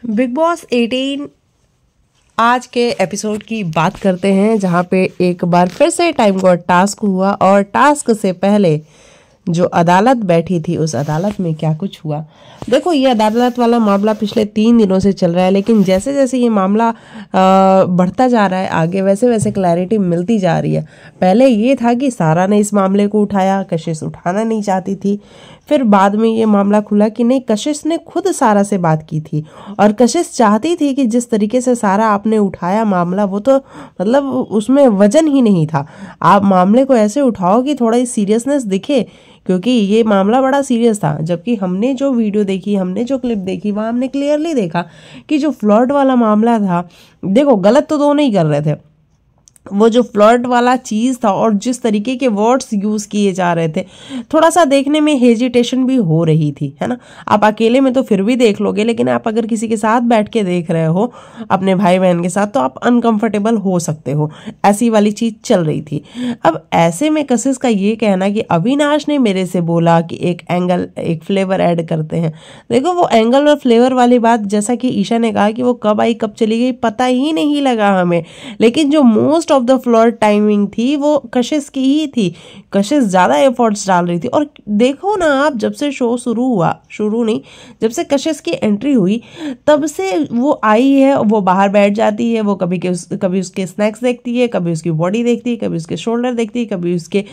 Big boss 18 आज के episode की बात करते हैं, जहां पे एक बार फिर से टाइम का टास्क हुआ और टास्क से पहले जो अदालत बैठी थी उस अदालत में क्या कुछ हुआ। देखो, ये अदालत वाला मामला पिछले 3 दिनों से चल रहा है, लेकिन जैसे जैसे ये मामला बढ़ता जा रहा है आगे, वैसे वैसे क्लैरिटी मिलती जा रही है। पहले ये था कि सारा ने इस मामले को उठाया, कशिश उठाना नहीं चाहती थी। फिर बाद में ये मामला खुला कि नहीं, कशिश ने खुद सारा से बात की थी और कशिश चाहती थी कि जिस तरीके से सारा आपने उठाया मामला, वो तो मतलब उसमें वजन ही नहीं था। आप मामले को ऐसे उठाओ कि थोड़ा सीरियसनेस दिखे, क्योंकि ये मामला बड़ा सीरियस था। जबकि हमने जो वीडियो देखी, हमने जो क्लिप देखी, वहाँ हमने क्लियरली देखा कि जो फ्लर्ट वाला मामला था, देखो गलत तो दोनों ही कर रहे थे। वो जो फ्लर्ट वाला चीज़ था और जिस तरीके के वर्ड्स यूज़ किए जा रहे थे, थोड़ा सा देखने में हेजिटेशन भी हो रही थी, है ना। आप अकेले में तो फिर भी देख लोगे, लेकिन आप अगर किसी के साथ बैठ के देख रहे हो, अपने भाई बहन के साथ, तो आप अनकंफर्टेबल हो सकते हो। ऐसी वाली चीज़ चल रही थी। अब ऐसे में कशिश का ये कहना कि अविनाश ने मेरे से बोला कि एक एंगल, एक फ्लेवर ऐड करते हैं। देखो, वो एंगल और फ्लेवर वाली बात, जैसा कि ईशा ने कहा कि वो कब आई कब चली गई पता ही नहीं लगा हमें, लेकिन जो most of the flirt timing थी वो कशिश की ही थी। कशिश ज़्यादा एफर्ट्स डाल रही थी। और देखो ना, आप जब से शो शुरू नहीं, जब से कशिश की एंट्री हुई तब से वो आई है, वो बाहर बैठ जाती है, वो कभी उसके स्नैक्स देखती है, कभी उसकी बॉडी देखती है, कभी उसके शोल्डर देखती है, कभी उसके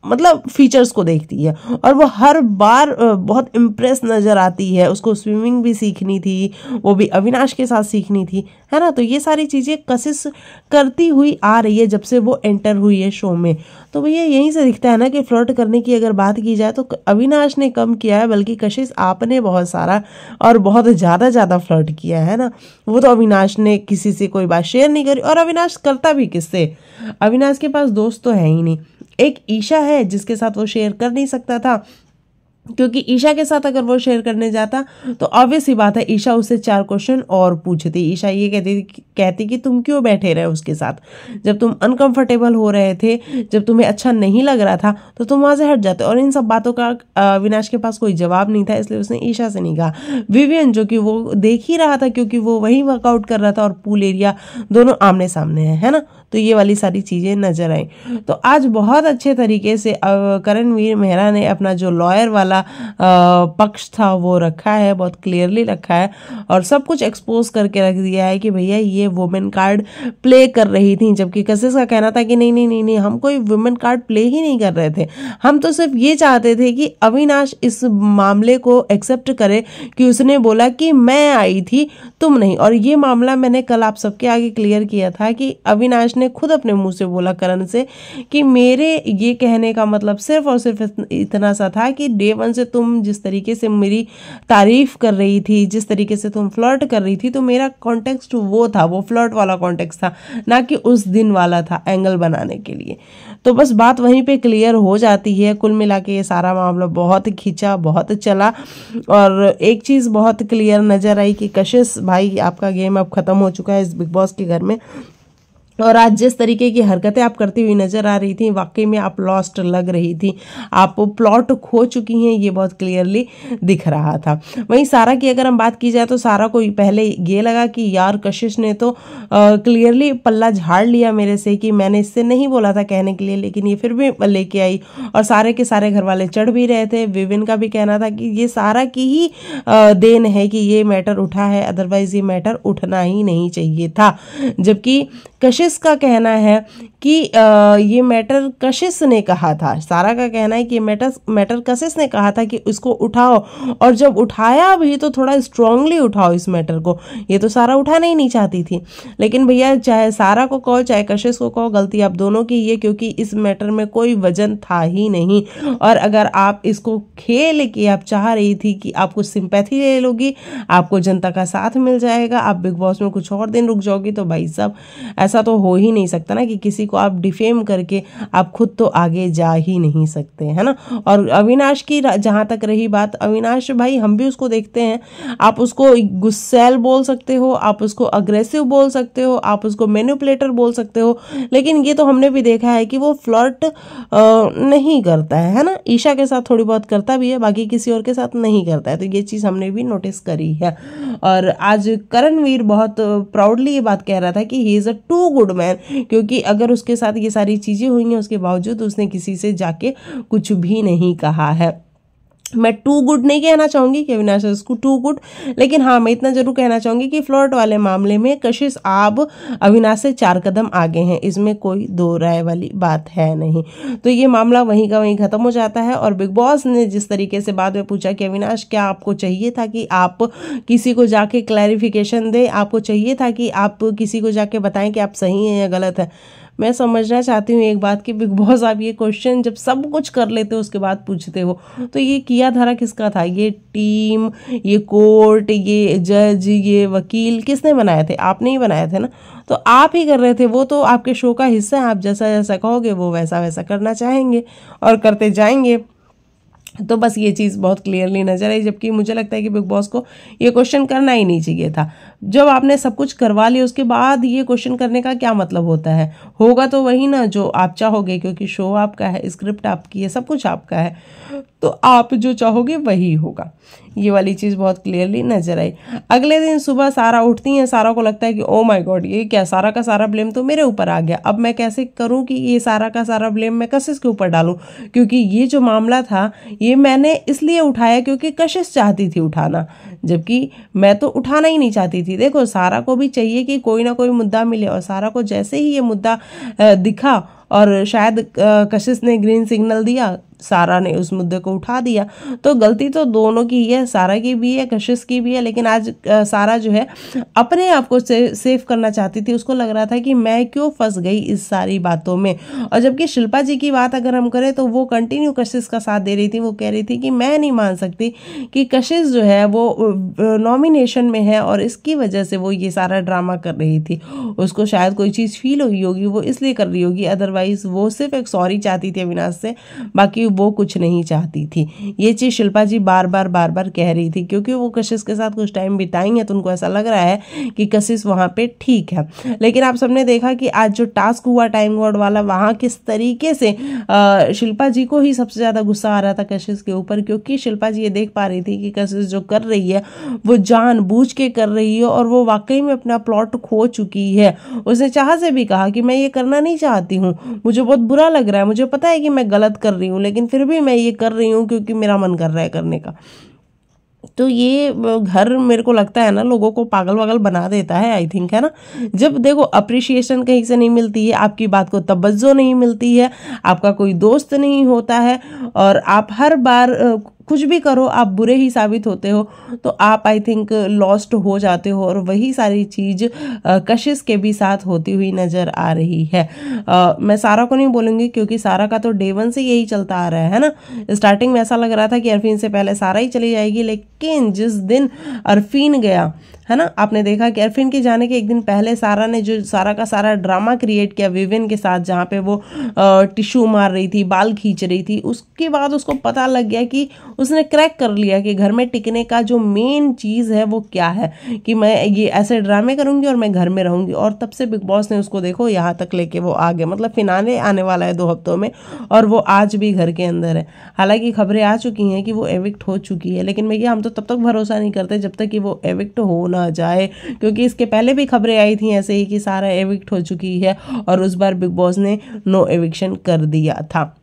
मतलब फीचर्स को देखती है, और वो हर बार बहुत इम्प्रेस नज़र आती है। उसको स्विमिंग भी सीखनी थी, वो भी अविनाश के साथ सीखनी थी, है ना। तो ये सारी चीज़ें कशिश करती हुई आ रही है जब से वो एंटर हुई है शो में। तो भैया यहीं से दिखता है ना कि फ्लर्ट करने की अगर बात की जाए तो अविनाश ने कम किया है, बल्कि कशिश आपने बहुत सारा और बहुत ज़्यादा फ्लर्ट किया है ना। वो तो अविनाश ने किसी से कोई बात शेयर नहीं करी, और अविनाश करता भी किससे? अविनाश के पास दोस्त तो है ही नहीं। एक ईशा है जिसके साथ वो शेयर कर नहीं सकता था, क्योंकि ईशा के साथ अगर वो शेयर करने जाता तो ऑब्वियस ही बात है ईशा उससे 4 क्वेश्चन और पूछती। ईशा ये कहती कि तुम क्यों बैठे रहे उसके साथ, जब तुम अनकंफर्टेबल हो रहे थे, जब तुम्हें अच्छा नहीं लग रहा था तो तुम वहां से हट जाते। और इन सब बातों का अविनाश के पास कोई जवाब नहीं था, इसलिए उसने ईशा से नहीं कहा। विवियन, जो कि वो देख ही रहा था क्योंकि वो वही वर्कआउट कर रहा था और पूल एरिया दोनों आमने सामने है ना। तो ये वाली सारी चीज़ें नजर आई। तो आज बहुत अच्छे तरीके से करणवीर मेहरा ने अपना जो लॉयर वाला पक्ष था वो रखा है, बहुत क्लियरली रखा है, और सब कुछ एक्सपोज करके रख दिया है कि भैया ये वुमेन कार्ड प्ले कर रही थी। जबकि कशिश का कहना था कि नहीं नहीं नहीं नहीं, हम कोई वुमेन कार्ड प्ले ही नहीं कर रहे थे, हम तो सिर्फ ये चाहते थे कि अविनाश इस मामले को एक्सेप्ट करे कि उसने बोला कि मैं आई थी, तुम नहीं। और ये मामला मैंने कल आप सबके आगे क्लियर किया था कि अविनाश ने खुद अपने मुंह से बोला करण से कि मेरे ये कहने का मतलब सिर्फ और सिर्फ इतना सा था कि डे 1 से तुम जिस तरीके से मेरी तारीफ कर रही थी, जिस तरीके से तुम फ्लर्ट कर रही थी, तो मेरा कॉन्टेक्स्ट वो था, वो फ्लर्ट वाला कॉन्टेक्स्ट था, ना कि उस दिन वाला था एंगल बनाने के लिए। तो बस बात वहीं पे क्लियर हो जाती है। कुल मिला के ये सारा मामला बहुत खींचा, बहुत चला, और एक चीज़ बहुत क्लियर नजर आई कि कशिश भाई, आपका गेम अब खत्म हो चुका है इस बिग बॉस के घर में। और आज जिस तरीके की हरकतें आप करती हुई नजर आ रही थी, वाकई में आप लॉस्ट लग रही थी, आप प्लॉट खो चुकी हैं, ये बहुत क्लियरली दिख रहा था। वहीं सारा की अगर हम बात की जाए तो सारा को पहले ये लगा कि यार कशिश ने तो क्लियरली पल्ला झाड़ लिया मेरे से कि मैंने इससे नहीं बोला था कहने के लिए, लेकिन ये फिर भी लेके आई। और सारे के सारे घर वाले चढ़ भी रहे थे। विविन का भी कहना था कि ये सारा की ही देन है कि ये मैटर उठा है, अदरवाइज ये मैटर उठना ही नहीं चाहिए था। जबकि कशिश का कहना है कि ये मैटर कशिश ने कहा था। सारा का कहना है कि मैटर कशिश ने कहा था कि उसको उठाओ, और जब उठाया भी तो थोड़ा स्ट्रांगली उठाओ इस मैटर को। ये तो सारा उठाना ही नहीं चाहती थी। लेकिन भैया, चाहे सारा को कहो चाहे कशिश को कहो, गलती आप दोनों की है, क्योंकि इस मैटर में कोई वजन था ही नहीं। और अगर आप इसको खेल के आप चाह रही थी कि आप कुछ सिंपैथी ले लोगी, आपको जनता का साथ मिल जाएगा, आप बिग बॉस में कुछ और दिन रुक जाओगी, तो भाई साहब ऐसा तो तो हो ही नहीं सकता ना कि किसी को आप डिफेम करके आप खुद तो आगे जा ही नहीं सकते, है ना। और अविनाश की जहाँ तक रही बात, अविनाश भाई हम भी उसको देखते हैं, आप उसको गुस्सैल बोल सकते हो, आप उसको अग्रेसिव बोल सकते हो, आप उसको मैनिपुलेटर बोल सकते हो, लेकिन ये तो हमने भी देखा है कि वो फ्लर्ट नहीं करता है ना। ईशा के साथ थोड़ी बहुत करता भी है, बाकी किसी और के साथ नहीं करता है, तो ये चीज़ हमने भी नोटिस करी है। और आज करणवीर बहुत प्राउडली ये बात कह रहा था कि he is a too good man, क्योंकि अगर उसके साथ ये सारी चीज़ें हुई हैं उसके बावजूद उसने किसी से जाके कुछ भी नहीं कहा है। मैं टू गुड नहीं कहना चाहूंगी कि अविनाश इसको टू गुड, लेकिन हाँ मैं इतना जरूर कहना चाहूंगी कि फ्लर्ट वाले मामले में कशिश आप अविनाश से 4 कदम आगे हैं, इसमें कोई दो राय वाली बात है नहीं। तो ये मामला वहीं का वहीं खत्म हो जाता है। और बिग बॉस ने जिस तरीके से बाद में पूछा कि अविनाश क्या आपको चाहिए था कि आप किसी को जाके क्लैरिफिकेशन दें, आपको चाहिए था कि आप किसी को जाके बताएं कि आप सही हैं या गलत है। मैं समझना चाहती हूँ एक बात कि बिग बॉस आप ये क्वेश्चन जब सब कुछ कर लेते हो उसके बाद पूछते हो, तो ये किया धरा किसका था? ये टीम, ये कोर्ट, ये जज, ये वकील किसने बनाए थे? आपने ही बनाए थे ना। तो आप ही कर रहे थे, वो तो आपके शो का हिस्सा है, आप जैसा जैसा कहोगे वो वैसा वैसा करना चाहेंगे और करते जाएंगे। तो बस ये चीज़ बहुत क्लियरली नजर आई, जबकि मुझे लगता है कि बिग बॉस को ये क्वेश्चन करना ही नहीं चाहिए था। जब आपने सब कुछ करवा लिया उसके बाद ये क्वेश्चन करने का क्या मतलब होता है? होगा तो वही ना जो आप चाहोगे, क्योंकि शो आपका है, स्क्रिप्ट आपकी है, सब कुछ आपका है, तो आप जो चाहोगे वही होगा। ये वाली चीज़ बहुत क्लियरली नजर आई। अगले दिन सुबह सारा उठती हैं, सारा को लगता है कि ओ माय गॉड ये क्या, सारा का सारा ब्लेम तो मेरे ऊपर आ गया, अब मैं कैसे करूं कि ये सारा का सारा ब्लेम मैं कशिश के ऊपर डालूं, क्योंकि ये जो मामला था ये मैंने इसलिए उठाया क्योंकि कशिश चाहती थी उठाना, जबकि मैं तो उठाना ही नहीं चाहती थी। देखो सारा को भी चाहिए कि कोई ना कोई मुद्दा मिले, और सारा को जैसे ही ये मुद्दा दिखा और शायद कशिश ने ग्रीन सिग्नल दिया, सारा ने उस मुद्दे को उठा दिया। तो गलती तो दोनों की है, सारा की भी है, कशिश की भी है, लेकिन आज सारा जो है अपने आप को सेफ करना चाहती थी। उसको लग रहा था कि मैं क्यों फंस गई इस सारी बातों में। और जबकि शिल्पा जी की बात अगर हम करें तो वो कंटिन्यू कशिश का साथ दे रही थी। वो कह रही थी कि मैं नहीं मान सकती कि कशिश जो है वो नॉमिनेशन में है और इसकी वजह से वो ये सारा ड्रामा कर रही थी। उसको शायद कोई चीज़ फील हुई होगी, वो इसलिए कर रही होगी, अदरवाइज वो सिर्फ एक सॉरी चाहती थी अविनाश से, बाकी वो कुछ नहीं चाहती थी। ये चीज़ शिल्पा जी बार बार कह रही थी, क्योंकि वो कशिश के साथ कुछ टाइम बिताई है तो उनको ऐसा लग रहा है कि कशिश वहाँ पे ठीक है। लेकिन आप सबने देखा कि आज जो टास्क हुआ टाइम गॉड वाला, वहाँ किस तरीके से शिल्पा जी को ही सबसे ज़्यादा गुस्सा आ रहा था कशिश के ऊपर, क्योंकि शिल्पा जी ये देख पा रही थी कि कशिश जो कर रही है वो जानबूझ के कर रही है और वो वाकई में अपना प्लॉट खो चुकी है। उसने चाह से भी कहा कि मैं ये करना नहीं चाहती हूँ, मुझे बहुत बुरा लग रहा है, मुझे पता है कि मैं गलत कर रही हूँ, लेकिन फिर भी मैं ये कर रही हूँ क्योंकि मेरा मन कर रहा है करने का। तो ये घर मेरे को लगता है ना लोगों को पागल वागल बना देता है, आई थिंक, है ना। जब देखो अप्रिशिएशन कहीं से नहीं मिलती है, आपकी बात को तवज्जो नहीं मिलती है, आपका कोई दोस्त नहीं होता है और आप हर बार कुछ भी करो आप बुरे ही साबित होते हो, तो आप आई थिंक लॉस्ट हो जाते हो। और वही सारी चीज़ कशिश के भी साथ होती हुई नज़र आ रही है। मैं सारा को नहीं बोलूँगी क्योंकि सारा का तो डे 1 से यही चलता आ रहा है ना। स्टार्टिंग में ऐसा लग रहा था कि अरफीन से पहले सारा ही चली जाएगी, लेकिन जिस दिन अरफीन गया है ना, आपने देखा कि अरफीन के जाने के एक दिन पहले सारा ने जो सारा का सारा ड्रामा क्रिएट किया विविन के साथ, जहाँ पे वो टिश्यू मार रही थी, बाल खींच रही थी, उसके बाद उसको पता लग गया कि उसने क्रैक कर लिया कि घर में टिकने का जो मेन चीज़ है वो क्या है, कि मैं ये ऐसे ड्रामे करूँगी और मैं घर में रहूँगी। और तब से बिग बॉस ने उसको देखो यहाँ तक लेके वो आ गए, मतलब फिनाले आने वाला है 2 हफ्तों में और वो आज भी घर के अंदर है। हालांकि खबरें आ चुकी हैं कि वो एविक्ट हो चुकी है, लेकिन भैया हम तो तब तक भरोसा नहीं करते जब तक कि वो एविक्ट हो ना जाए, क्योंकि इसके पहले भी खबरें आई थी ऐसे ही कि सारा एविक्ट हो चुकी है और उस बार बिग बॉस ने नो एविक्शन कर दिया था।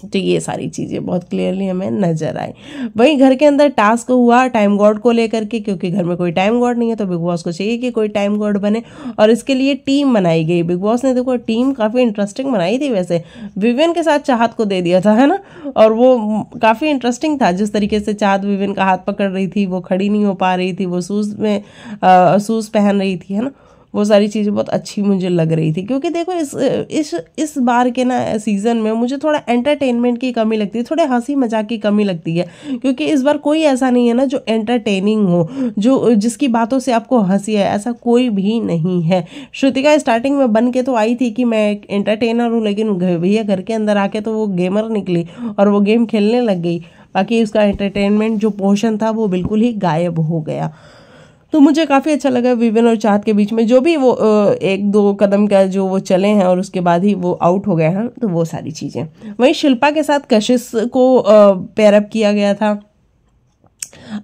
तो ये सारी चीज़ें बहुत क्लियरली हमें नजर आई। वहीं घर के अंदर टास्क हुआ टाइम गॉड को लेकर के, क्योंकि घर में कोई टाइम गॉड नहीं है तो बिग बॉस को चाहिए कि कोई टाइम गॉड बने और इसके लिए टीम बनाई गई। बिग बॉस ने देखो टीम काफ़ी इंटरेस्टिंग बनाई थी, वैसे विविन के साथ चाहत को दे दिया था, है ना, और वो काफ़ी इंटरेस्टिंग था जिस तरीके से चाहत विविन का हाथ पकड़ रही थी, वो खड़ी नहीं हो पा रही थी, वो शूज़ पहन रही थी, है ना, वो सारी चीज़ें बहुत अच्छी मुझे लग रही थी। क्योंकि देखो इस बार के ना सीज़न में मुझे थोड़ा एंटरटेनमेंट की कमी लगती है, थोड़े हंसी मजाक की कमी लगती है। क्योंकि इस बार कोई ऐसा नहीं है ना जो एंटरटेनिंग हो, जो जिसकी बातों से आपको हंसी है, ऐसा कोई भी नहीं है। श्रुतिका स्टार्टिंग में बन के तो आई थी कि मैं एक एंटरटेनर हूँ, लेकिन भैया घर के अंदर आके तो वो गेमर निकली और वो गेम खेलने लग गई। बाकी उसका एंटरटेनमेंट जो पोर्शन था वो बिल्कुल ही गायब हो गया। तो मुझे काफ़ी अच्छा लगा विवेन और चाहत के बीच में जो भी वो एक दो कदम का जो वो चले हैं और उसके बाद ही वो आउट हो गए हैं, तो वो सारी चीज़ें। वहीं शिल्पा के साथ कशिश को पेयरअप किया गया था,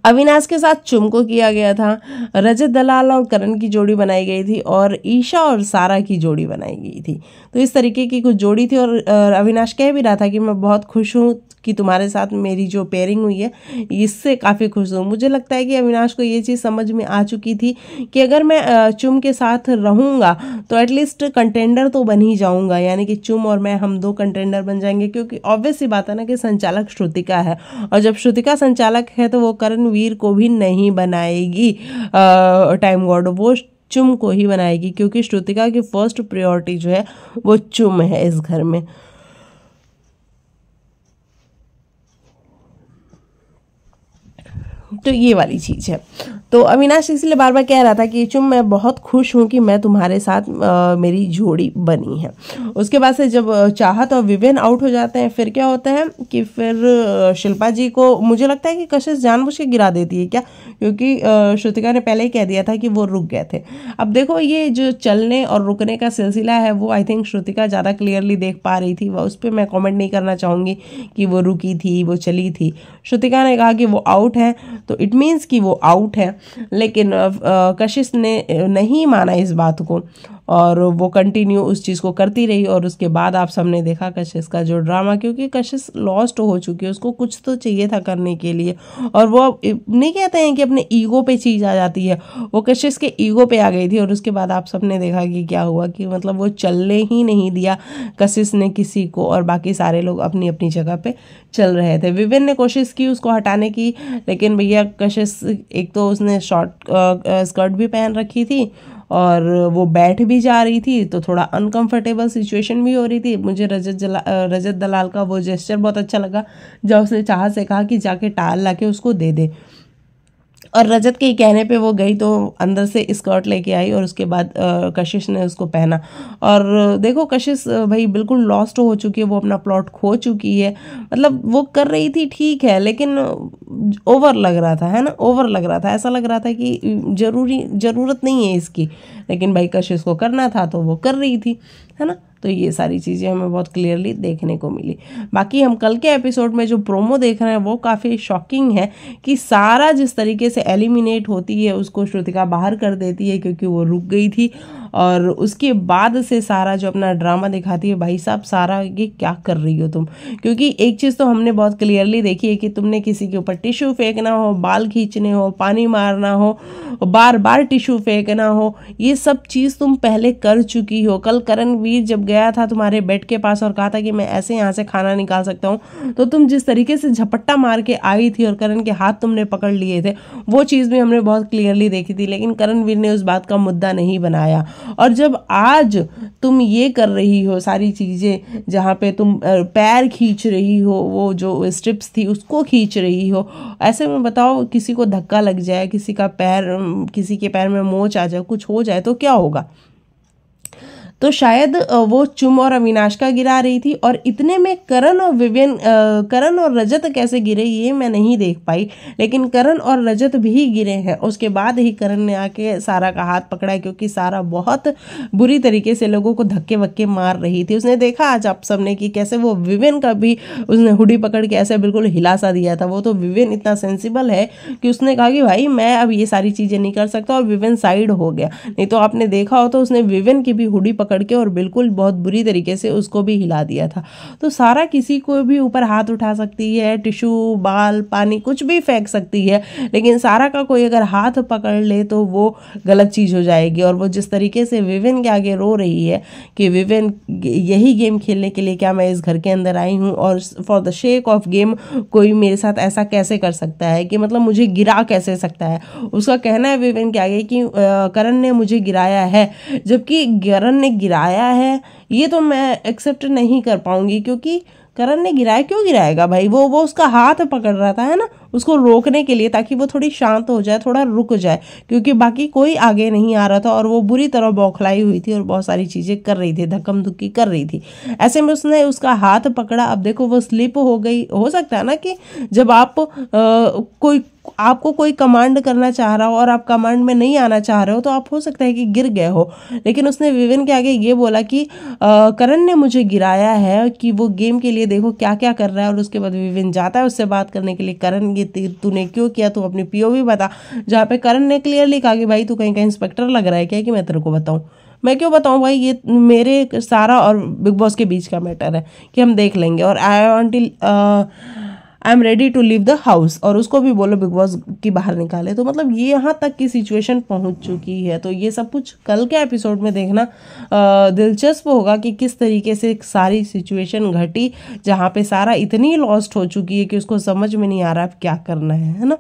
अविनाश के साथ चुम को किया गया था, रजत दलाल और करण की जोड़ी बनाई गई थी और ईशा और सारा की जोड़ी बनाई गई थी। तो इस तरीके की कुछ जोड़ी थी और अविनाश कह भी रहा था कि मैं बहुत खुश हूँ कि तुम्हारे साथ मेरी जो पेयरिंग हुई है इससे काफ़ी खुश हूँ। मुझे लगता है कि अविनाश को ये चीज़ समझ में आ चुकी थी कि अगर मैं चुम के साथ रहूँगा तो एटलीस्ट कंटेंडर तो बन ही जाऊँगा, यानी कि चुम और मैं हम दो कंटेंडर बन जाएंगे। क्योंकि ऑब्वियस सी बात है ना कि संचालक श्रुतिका है और जब श्रुतिका संचालक है तो वो करणवीर को भी नहीं बनाएगी टाइम गॉड, वो चुम को ही बनाएगी। क्योंकि श्रुतिका की फर्स्ट प्रायोरिटी जो है वो चुम है इस घर में। तो ये वाली चीज़ है। तो अविनाश इसलिए बार बार कह रहा था कि चुम मैं बहुत खुश हूँ कि मैं तुम्हारे साथ मेरी जोड़ी बनी है। उसके बाद से जब चाहत और विवेन आउट हो जाते हैं फिर क्या होता है कि फिर शिल्पा जी को मुझे लगता है कि कशिश जानबूझ के गिरा देती है क्या, क्योंकि श्रुतिका ने पहले ही कह दिया था कि वो रुक गए थे। अब देखो ये जो चलने और रुकने का सिलसिला है वो आई थिंक श्रुतिका ज़्यादा क्लियरली देख पा रही थी, उस पर मैं कॉमेंट नहीं करना चाहूँगी कि वो रुकी थी वो चली थी। श्रुतिका ने कहा कि वो आउट है तो इट मीन्स कि वो आउट है, लेकिन कशिश ने नहीं माना इस बात को और वो कंटिन्यू उस चीज़ को करती रही। और उसके बाद आप सबने देखा कशिश का जो ड्रामा, क्योंकि कशिश लॉस्ट हो चुकी है, उसको कुछ तो चाहिए था करने के लिए और वो नहीं कहते हैं कि अपने ईगो पे चीज़ आ जाती है, वो कशिश के ईगो पे आ गई थी। और उसके बाद आप सबने देखा कि क्या हुआ कि मतलब वो चलने ही नहीं दिया कशिश ने किसी को और बाकी सारे लोग अपनी अपनी जगह पे चल रहे थे। विवेन ने कोशिश की उसको हटाने की, लेकिन भैया कशिश एक तो उसने शॉर्ट स्कर्ट भी पहन रखी थी और वो बैठ भी जा रही थी, तो थोड़ा अनकंफर्टेबल सिचुएशन भी हो रही थी। मुझे रजत दलाल का वो जेस्चर बहुत अच्छा लगा जब उसने चाहत से कहा कि जाके टाल ला के उसको दे दे, और रजत के ही कहने पे वो गई तो अंदर से स्कर्ट लेके आई और उसके बाद कशिश ने उसको पहना। और देखो कशिश भाई बिल्कुल लॉस्ट हो चुकी है, वो अपना प्लॉट खो चुकी है। मतलब वो कर रही थी ठीक है, लेकिन ओवर लग रहा था, है ना, ओवर लग रहा था, ऐसा लग रहा था कि ज़रूरत नहीं है इसकी, लेकिन भाई कशिश को करना था तो वो कर रही थी, है ना। तो ये सारी चीज़ें हमें बहुत क्लियरली देखने को मिली। बाकी हम कल के एपिसोड में जो प्रोमो देख रहे हैं वो काफ़ी शॉकिंग है कि सारा जिस तरीके से एलिमिनेट होती है उसको श्रुतिका बाहर कर देती है क्योंकि वो रुक गई थी, और उसके बाद से सारा जो अपना ड्रामा दिखाती है। भाई साहब सारा ये क्या कर रही हो तुम, क्योंकि एक चीज़ तो हमने बहुत क्लियरली देखी है कि तुमने किसी के ऊपर टिश्यू फेंकना हो, बाल खींचने हो, पानी मारना हो, बार बार टिश्यू फेंकना हो, ये सब चीज़ तुम पहले कर चुकी हो। कल करणवीर जब गया था तुम्हारे बेड के पास और कहा था कि मैं ऐसे यहाँ से खाना निकाल सकता हूँ, तो तुम जिस तरीके से झपट्टा मार के आई थी और करण के हाथ तुमने पकड़ लिए थे, वो चीज़ भी हमने बहुत क्लियरली देखी थी, लेकिन करणवीर ने उस बात का मुद्दा नहीं बनाया। और जब आज तुम ये कर रही हो सारी चीज़ें, जहाँ पे तुम पैर खींच रही हो, वो जो स्ट्रिप्स थी उसको खींच रही हो, ऐसे में बताओ किसी को धक्का लग जाए, किसी के पैर में मोच आ जाए, कुछ हो जाए तो क्या होगा। तो शायद वो चुम और अविनाश का गिरा रही थी, और इतने में करण और रजत कैसे गिरे ये मैं नहीं देख पाई, लेकिन करण और रजत भी गिरे हैं। उसके बाद ही करण ने आके सारा का हाथ पकड़ा है, क्योंकि सारा बहुत बुरी तरीके से लोगों को धक्के वक्के मार रही थी। उसने देखा आज आप सबने कि कैसे वो विवेन का भी उसने हुडी पकड़ के ऐसे बिल्कुल हिला सा दिया था। वो तो विवेन इतना सेंसिबल है कि उसने कहा कि भाई मैं अब ये सारी चीज़ें नहीं कर सकता, और विवेन साइड हो गया। नहीं तो आपने देखा हो तो उसने विवेन की भी हुडी पकड़ के और बिल्कुल बहुत बुरी तरीके से उसको भी हिला दिया था। तो सारा किसी को भी ऊपर हाथ उठा सकती है, टिश्यू, बाल, पानी कुछ भी फेंक सकती है, लेकिन सारा का कोई अगर हाथ पकड़ ले तो वो गलत चीज़ हो जाएगी। और वो जिस तरीके से विविन के आगे रो रही है कि विविन यही गेम खेलने के लिए क्या मैं इस घर के अंदर आई हूँ, और for the shake of game कोई मेरे साथ ऐसा कैसे कर सकता है, कि मतलब मुझे गिरा कैसे सकता है। उसका कहना है विविन के आगे कि करण ने मुझे गिराया है, जबकि करण ने गिराया है ये तो मैं एक्सेप्ट नहीं कर पाऊंगी, क्योंकि करण ने गिराया, क्यों गिराएगा भाई, वो उसका हाथ पकड़ रहा था, है ना, उसको रोकने के लिए, ताकि वो थोड़ी शांत हो जाए, थोड़ा रुक जाए, क्योंकि बाकी कोई आगे नहीं आ रहा था और वो बुरी तरह बौखलाई हुई थी और बहुत सारी चीजें कर रही थी, धक्कम धुक्की कर रही थी। ऐसे में उसने उसका हाथ पकड़ा। अब देखो वो स्लिप हो गई। हो सकता है ना कि जब आपको कोई कमांड करना चाह रहा हो और आप कमांड में नहीं आना चाह रहे हो तो आप हो सकता है कि गिर गए हो, लेकिन उसने विविन के आगे ये बोला कि करण ने मुझे गिराया है, कि वो गेम के लिए देखो क्या क्या कर रहा है। और उसके बाद विविन जाता है उससे बात करने के लिए, करण ये तूने क्यों किया, तू अपनी पीओवी बता। जहाँ पे करण ने क्लियरली कहा कि भाई तू कहीं का इंस्पेक्टर लग रहा है क्या, कि मैं तेरे को बताऊं। मैं क्यों बताऊं भाई, ये मेरे, सारा और बिग बॉस के बीच का मैटर है कि हम देख लेंगे, और I am ready to leave the house, और उसको भी बोलो बिग बॉस की बाहर निकाले। तो मतलब ये यहाँ तक की सिचुएशन पहुंच चुकी है। तो ये सब कुछ कल के एपिसोड में देखना दिलचस्प होगा कि किस तरीके से सारी सिचुएशन घटी, जहाँ पे सारा इतनी लॉस्ट हो चुकी है कि उसको समझ में नहीं आ रहा अब क्या करना है ना।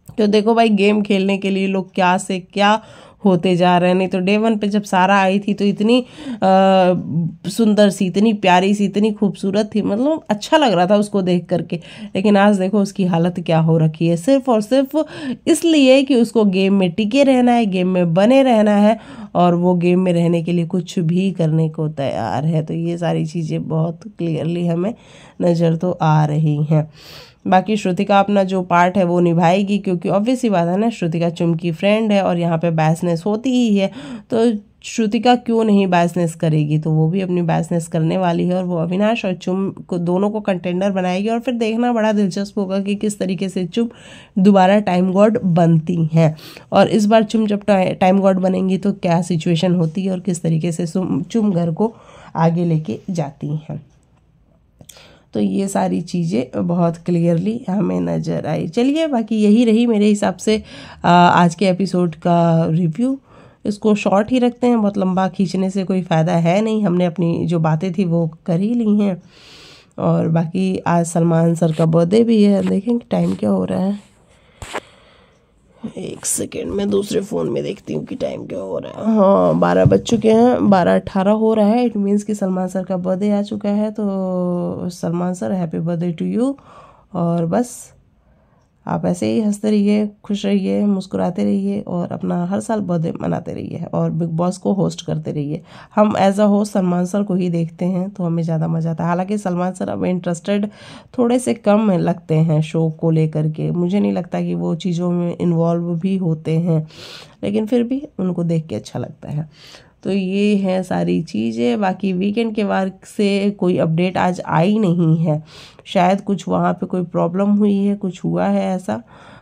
तो देखो भाई, गेम खेलने के लिए लोग क्या से क्या होते जा रहे हैं। नहीं तो डे 1 पे जब सारा आई थी तो इतनी सुंदर सी, इतनी प्यारी सी, इतनी खूबसूरत थी, मतलब अच्छा लग रहा था उसको देख करके। लेकिन आज देखो उसकी हालत क्या हो रखी है, सिर्फ और सिर्फ इसलिए कि उसको गेम में टिके रहना है, गेम में बने रहना है, और वो गेम में रहने के लिए कुछ भी करने को तैयार है। तो ये सारी चीज़ें बहुत क्लियरली हमें नज़र तो आ रही हैं। बाकी श्रुतिका अपना जो पार्ट है वो निभाएगी, क्योंकि ऑब्वियस सी बात है ना, श्रुतिका चुम की फ्रेंड है और यहाँ पे बैसनेस होती ही है, तो श्रुतिका क्यों नहीं बैसनेस करेगी। तो वो भी अपनी बैसनेस करने वाली है, और वो अविनाश और चुम को दोनों को कंटेंडर बनाएगी। और फिर देखना बड़ा दिलचस्प होगा कि किस तरीके से चुम दोबारा टाइम गॉड बनती हैं, और इस बार चुम जब टाइम गॉड बनेंगी तो क्या सिचुएशन होती है और किस तरीके से चुम घर को आगे लेके जाती हैं। तो ये सारी चीज़ें बहुत क्लियरली हमें नज़र आई। चलिए, बाकी यही रही मेरे हिसाब से आज के एपिसोड का रिव्यू। इसको शॉर्ट ही रखते हैं, बहुत लंबा खींचने से कोई फ़ायदा है नहीं। हमने अपनी जो बातें थी वो कर ही ली हैं। और बाकी आज सलमान सर का बर्थडे भी है। देखेंगे टाइम क्या हो रहा है, एक सेकेंड में दूसरे फ़ोन में देखती हूँ कि टाइम क्या हो रहा है। हाँ, 12 बज चुके हैं, 12:18 हो रहा है। इट मीन्स कि सलमान सर का बर्थडे आ चुका है। तो Salman sir, happy birthday to you. और बस आप ऐसे ही हंसते रहिए, खुश रहिए, मुस्कुराते रहिए, और अपना हर साल बर्थडे मनाते रहिए, और बिग बॉस को होस्ट करते रहिए। हम as a host Salman sir को ही देखते हैं तो हमें ज़्यादा मज़ा आता है। हालांकि सलमान सर अब इंटरेस्टेड थोड़े से कम लगते हैं शो को लेकर के। मुझे नहीं लगता कि वो चीज़ों में इन्वॉल्व भी होते हैं, लेकिन फिर भी उनको देख के अच्छा लगता है। तो ये हैं सारी चीज़ें। बाकी वीकेंड के बाद से कोई अपडेट आज आई नहीं है। शायद कुछ वहाँ पे कोई प्रॉब्लम हुई है, कुछ हुआ है ऐसा,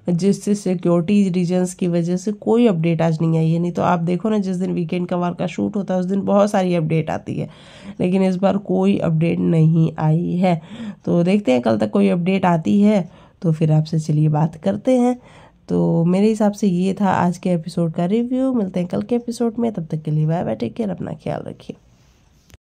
जिससे सिक्योरिटी रीजंस की वजह से कोई अपडेट आज नहीं आई है। नहीं तो आप देखो ना, जिस दिन वीकेंड का वार का शूट होता है उस दिन बहुत सारी अपडेट आती है, लेकिन इस बार कोई अपडेट नहीं आई है। तो देखते हैं कल तक कोई अपडेट आती है तो फिर आपसे चलिए बात करते हैं। तो मेरे हिसाब से ये था आज के एपिसोड का रिव्यू। मिलते हैं कल के एपिसोड में, तब तक के लिए बाय बाय, टेक केयर, अपना ख्याल रखिए।